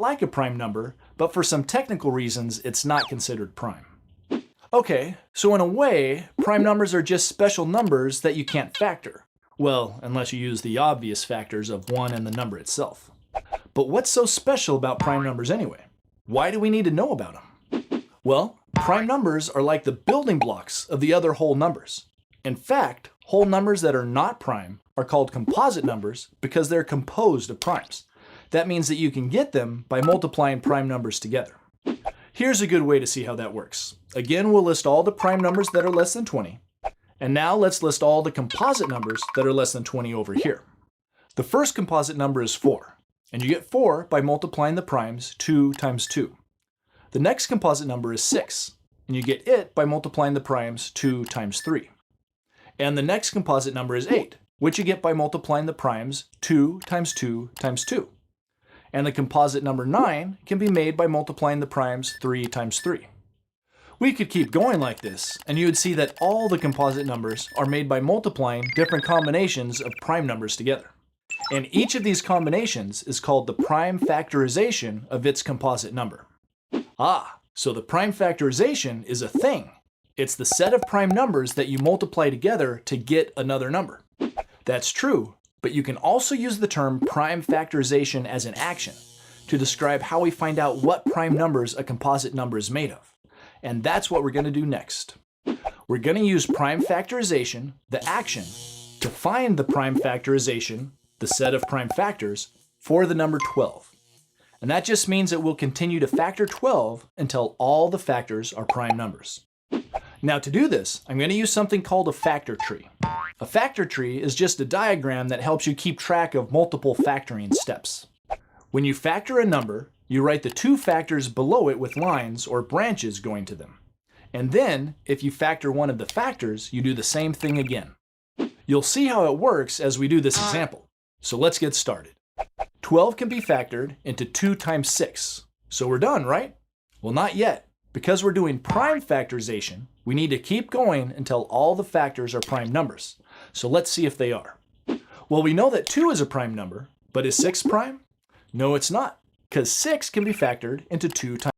like a prime number, but for some technical reasons, it's not considered prime. Okay, so in a way, prime numbers are just special numbers that you can't factor. Well, unless you use the obvious factors of 1 and the number itself. But what's so special about prime numbers anyway? Why do we need to know about them? Well, prime numbers are like the building blocks of the other whole numbers. In fact, whole numbers that are not prime are called composite numbers because they're composed of primes. That means that you can get them by multiplying prime numbers together. Here's a good way to see how that works. Again, we'll list all the prime numbers that are less than 20. And now let's list all the composite numbers that are less than 20 over here. The first composite number is 4, and you get 4 by multiplying the primes 2 times 2. The next composite number is 6, and you get it by multiplying the primes 2 times 3. And the next composite number is 8, which you get by multiplying the primes 2 times 2 times 2. And the composite number 9 can be made by multiplying the primes 3 times 3. We could keep going like this, and you would see that all the composite numbers are made by multiplying different combinations of prime numbers together. And each of these combinations is called the prime factorization of its composite number. So the prime factorization is a thing. It's the set of prime numbers that you multiply together to get another number. That's true, but you can also use the term prime factorization as an action to describe how we find out what prime numbers a composite number is made of. And that's what we're going to do next. We're going to use prime factorization, the action, to find the prime factorization, the set of prime factors, for the number 12. And that just means that we'll continue to factor 12 until all the factors are prime numbers. Now to do this, I'm going to use something called a factor tree. A factor tree is just a diagram that helps you keep track of multiple factoring steps. When you factor a number, you write the two factors below it with lines or branches going to them. And then, if you factor one of the factors, you do the same thing again. You'll see how it works as we do this example. So let's get started. 12 can be factored into 2 times 6. So we're done, right? Well, not yet. Because we're doing prime factorization, we need to keep going until all the factors are prime numbers. So let's see if they are. Well, we know that 2 is a prime number, but is 6 prime? No, it's not, because 6 can be factored into 2 times